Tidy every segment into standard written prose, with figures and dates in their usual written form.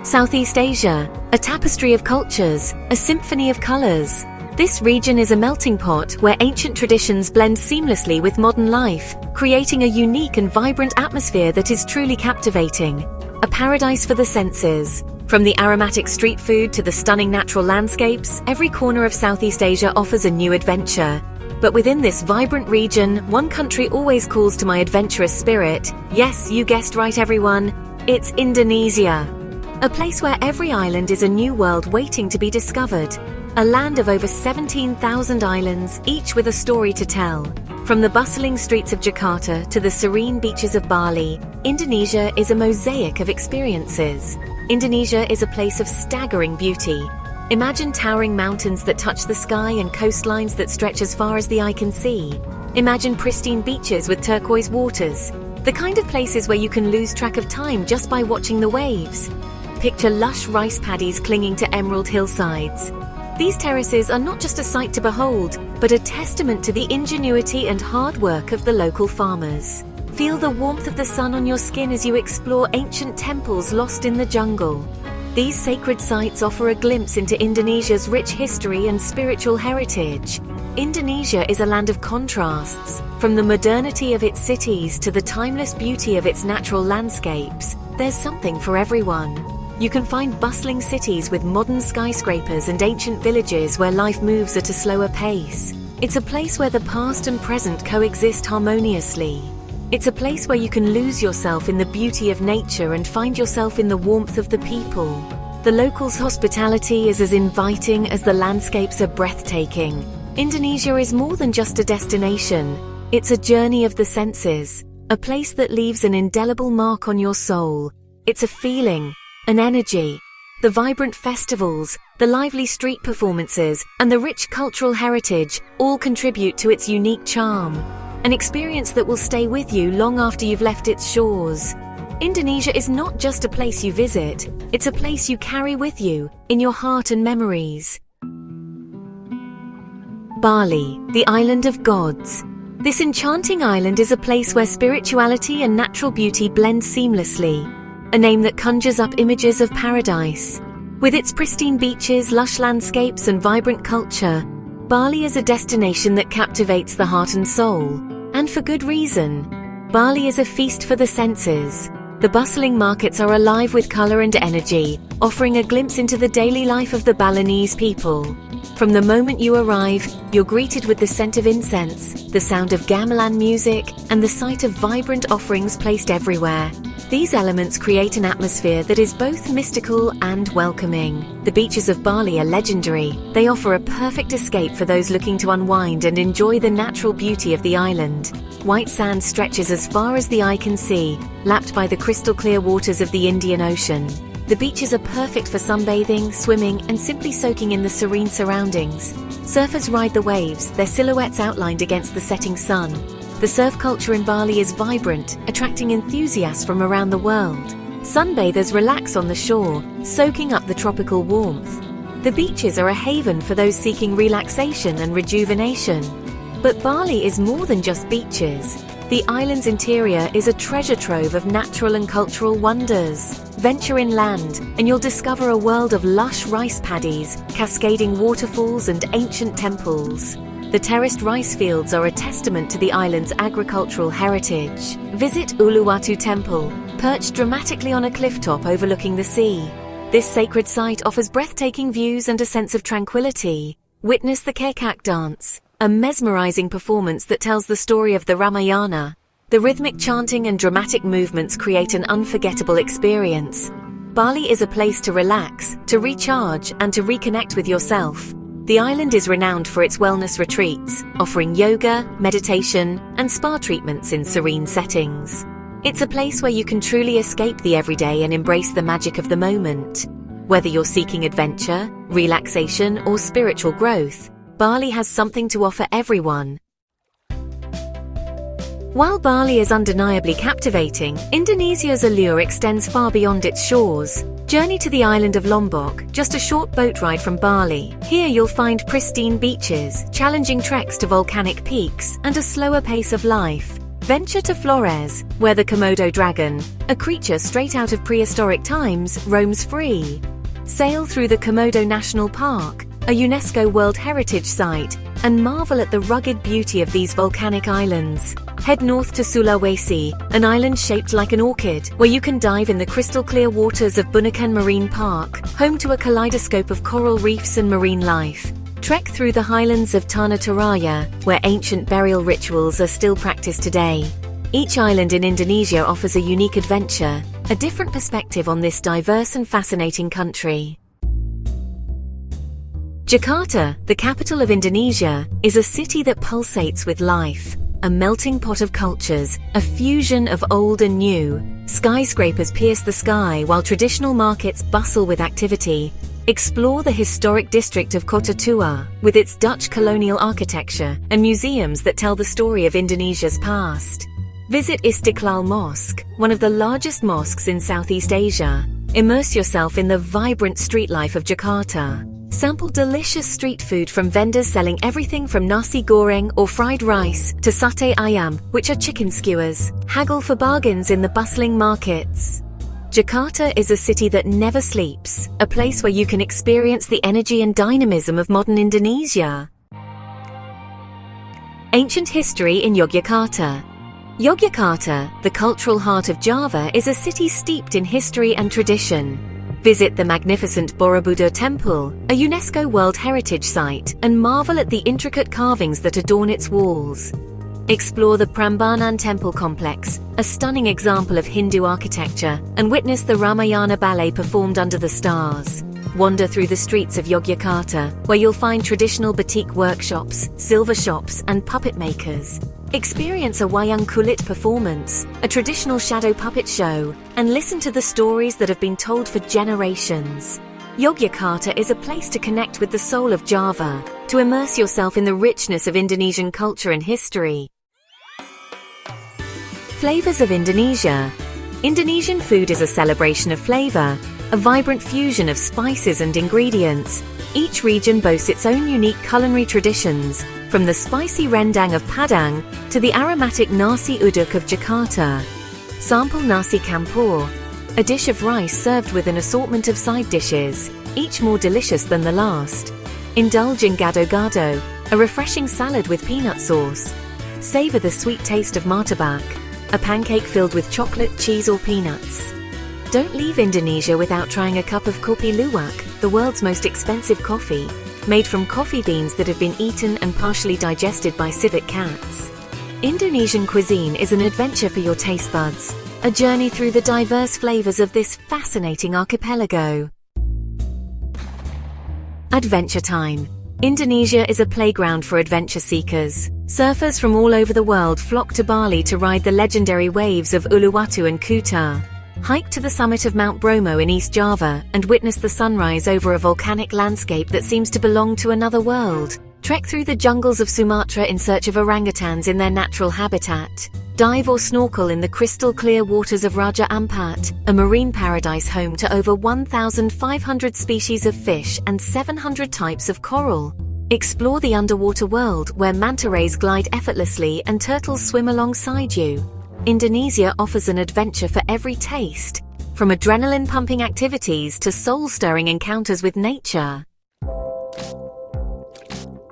Southeast Asia, a tapestry of cultures, a symphony of colors. This region is a melting pot where ancient traditions blend seamlessly with modern life, creating a unique and vibrant atmosphere that is truly captivating. A paradise for the senses. From the aromatic street food to the stunning natural landscapes, every corner of Southeast Asia offers a new adventure. But within this vibrant region, one country always calls to my adventurous spirit. Yes, you guessed right, everyone. It's Indonesia. A place where every island is a new world waiting to be discovered. A land of over 17,000 islands, each with a story to tell. From the bustling streets of Jakarta to the serene beaches of Bali, Indonesia is a mosaic of experiences. Indonesia is a place of staggering beauty. Imagine towering mountains that touch the sky and coastlines that stretch as far as the eye can see. Imagine pristine beaches with turquoise waters, the kind of places where you can lose track of time just by watching the waves. Picture lush rice paddies clinging to emerald hillsides. These terraces are not just a sight to behold, but a testament to the ingenuity and hard work of the local farmers. Feel the warmth of the sun on your skin as you explore ancient temples lost in the jungle. These sacred sites offer a glimpse into Indonesia's rich history and spiritual heritage. Indonesia is a land of contrasts. From the modernity of its cities to the timeless beauty of its natural landscapes, there's something for everyone. You can find bustling cities with modern skyscrapers and ancient villages where life moves at a slower pace. It's a place where the past and present coexist harmoniously. It's a place where you can lose yourself in the beauty of nature and find yourself in the warmth of the people. The locals' hospitality is as inviting as the landscapes are breathtaking. Indonesia is more than just a destination. It's a journey of the senses, a place that leaves an indelible mark on your soul. It's a feeling, an energy. The vibrant festivals, the lively street performances, and the rich cultural heritage all contribute to its unique charm. An experience that will stay with you long after you've left its shores. Indonesia is not just a place you visit, it's a place you carry with you, in your heart and memories. Bali, the island of gods. This enchanting island is a place where spirituality and natural beauty blend seamlessly. A name that conjures up images of paradise. With its pristine beaches, lush landscapes, and vibrant culture, Bali is a destination that captivates the heart and soul. And for good reason. Bali is a feast for the senses. The bustling markets are alive with color and energy, offering a glimpse into the daily life of the Balinese people. From the moment you arrive, you're greeted with the scent of incense, the sound of gamelan music, and the sight of vibrant offerings placed everywhere. These elements create an atmosphere that is both mystical and welcoming. The beaches of Bali are legendary. They offer a perfect escape for those looking to unwind and enjoy the natural beauty of the island. White sand stretches as far as the eye can see, lapped by the crystal clear waters of the Indian Ocean. The beaches are perfect for sunbathing, swimming, and simply soaking in the serene surroundings. Surfers ride the waves, their silhouettes outlined against the setting sun. The surf culture in Bali is vibrant, attracting enthusiasts from around the world. Sunbathers relax on the shore, soaking up the tropical warmth. The beaches are a haven for those seeking relaxation and rejuvenation. But Bali is more than just beaches. The island's interior is a treasure trove of natural and cultural wonders. Venture inland, and you'll discover a world of lush rice paddies, cascading waterfalls, and ancient temples. The terraced rice fields are a testament to the island's agricultural heritage. Visit Uluwatu Temple, perched dramatically on a cliff top overlooking the sea. This sacred site offers breathtaking views and a sense of tranquility. Witness the Kekak dance, a mesmerizing performance that tells the story of the Ramayana. The rhythmic chanting and dramatic movements create an unforgettable experience. Bali is a place to relax, to recharge, and to reconnect with yourself. The island is renowned for its wellness retreats, offering yoga, meditation, and spa treatments in serene settings. It's a place where you can truly escape the everyday and embrace the magic of the moment. Whether you're seeking adventure, relaxation, or spiritual growth, Bali has something to offer everyone. While Bali is undeniably captivating, Indonesia's allure extends far beyond its shores. Journey to the island of Lombok, just a short boat ride from Bali. Here you'll find pristine beaches, challenging treks to volcanic peaks, and a slower pace of life. Venture to Flores, where the Komodo dragon, a creature straight out of prehistoric times, roams free. Sail through the Komodo National Park, a UNESCO World Heritage Site, and marvel at the rugged beauty of these volcanic islands. Head north to Sulawesi, an island shaped like an orchid, where you can dive in the crystal-clear waters of Bunaken Marine Park, home to a kaleidoscope of coral reefs and marine life. Trek through the highlands of Tanah Toraya, where ancient burial rituals are still practiced today. Each island in Indonesia offers a unique adventure, a different perspective on this diverse and fascinating country. Jakarta, the capital of Indonesia, is a city that pulsates with life, a melting pot of cultures, a fusion of old and new. Skyscrapers pierce the sky while traditional markets bustle with activity. Explore the historic district of Kota Tua, with its Dutch colonial architecture and museums that tell the story of Indonesia's past. Visit Istiqlal Mosque, one of the largest mosques in Southeast Asia. Immerse yourself in the vibrant street life of Jakarta. Sample delicious street food from vendors selling everything from nasi goreng or fried rice to satay ayam, which are chicken skewers. Haggle for bargains in the bustling markets. Jakarta is a city that never sleeps, a place where you can experience the energy and dynamism of modern Indonesia. Ancient history in Yogyakarta. Yogyakarta, the cultural heart of Java, is a city steeped in history and tradition. Visit the magnificent Borobudur Temple, a UNESCO World Heritage Site, and marvel at the intricate carvings that adorn its walls. Explore the Prambanan Temple Complex, a stunning example of Hindu architecture, and witness the Ramayana ballet performed under the stars. Wander through the streets of Yogyakarta, where you'll find traditional batik workshops, silver shops, and puppet makers. Experience a wayang kulit performance, a traditional shadow puppet show, and listen to the stories that have been told for generations. Yogyakarta is a place to connect with the soul of Java, to immerse yourself in the richness of Indonesian culture and history. Flavours of Indonesia. Indonesian food is a celebration of flavour, a vibrant fusion of spices and ingredients. Each region boasts its own unique culinary traditions, from the spicy rendang of Padang to the aromatic nasi uduk of Jakarta. Sample nasi campur, a dish of rice served with an assortment of side dishes, each more delicious than the last. Indulge in gado-gado, a refreshing salad with peanut sauce. Savour the sweet taste of martabak, a pancake filled with chocolate, cheese or peanuts. Don't leave Indonesia without trying a cup of kopi luwak, the world's most expensive coffee, made from coffee beans that have been eaten and partially digested by civet cats. Indonesian cuisine is an adventure for your taste buds, a journey through the diverse flavors of this fascinating archipelago. Adventure time. Indonesia is a playground for adventure seekers. Surfers from all over the world flock to Bali to ride the legendary waves of Uluwatu and Kuta. Hike to the summit of Mount Bromo in East Java and witness the sunrise over a volcanic landscape that seems to belong to another world. Trek through the jungles of Sumatra in search of orangutans in their natural habitat. Dive or snorkel in the crystal-clear waters of Raja Ampat, a marine paradise home to over 1,500 species of fish and 700 types of coral. Explore the underwater world where manta rays glide effortlessly and turtles swim alongside you. Indonesia offers an adventure for every taste, from adrenaline-pumping activities to soul-stirring encounters with nature.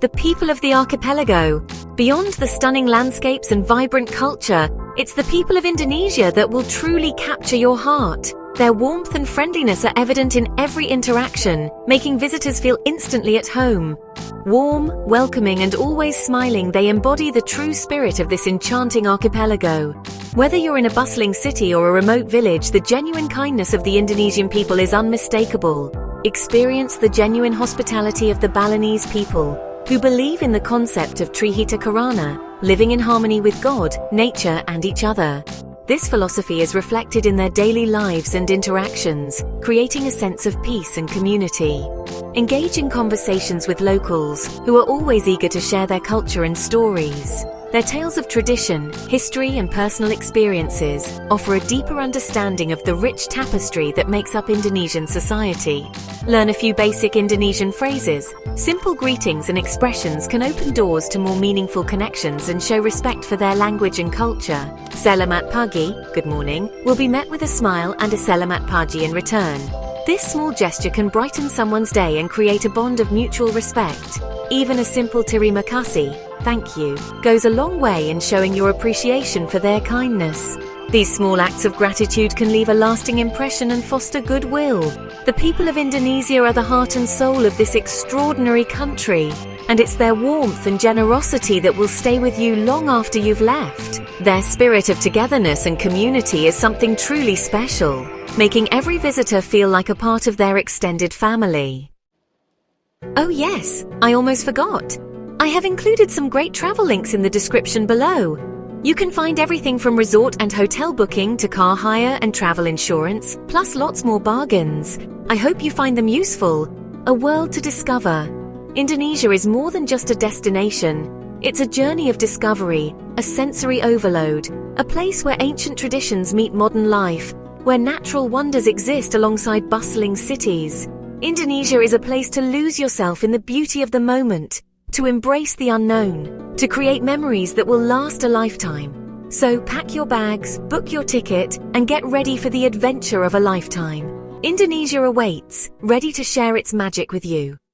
The people of the archipelago. Beyond the stunning landscapes and vibrant culture, it's the people of Indonesia that will truly capture your heart. Their warmth and friendliness are evident in every interaction, making visitors feel instantly at home. Warm, welcoming, and always smiling, they embody the true spirit of this enchanting archipelago. Whether you're in a bustling city or a remote village, the genuine kindness of the Indonesian people is unmistakable. Experience the genuine hospitality of the Balinese people, who believe in the concept of Trihita Karana, living in harmony with God, nature, and each other. This philosophy is reflected in their daily lives and interactions, creating a sense of peace and community. Engage in conversations with locals, who are always eager to share their culture and stories. Their tales of tradition, history, and personal experiences offer a deeper understanding of the rich tapestry that makes up Indonesian society. Learn a few basic Indonesian phrases. Simple greetings and expressions can open doors to more meaningful connections and show respect for their language and culture. Selamat pagi, good morning, will be met with a smile and a selamat pagi in return. This small gesture can brighten someone's day and create a bond of mutual respect. Even a simple terima kasih, thank you, goes a long way in showing your appreciation for their kindness. These small acts of gratitude can leave a lasting impression and foster goodwill. The people of Indonesia are the heart and soul of this extraordinary country, and it's their warmth and generosity that will stay with you long after you've left. Their spirit of togetherness and community is something truly special, making every visitor feel like a part of their extended family. Oh yes, I almost forgot. I have included some great travel links in the description below. You can find everything from resort and hotel booking to car hire and travel insurance, plus lots more bargains. I hope you find them useful. A world to discover. Indonesia is more than just a destination. It's a journey of discovery, a sensory overload, a place where ancient traditions meet modern life, where natural wonders exist alongside bustling cities. Indonesia is a place to lose yourself in the beauty of the moment, to embrace the unknown, to create memories that will last a lifetime. So pack your bags, book your ticket, and get ready for the adventure of a lifetime. Indonesia awaits, ready to share its magic with you.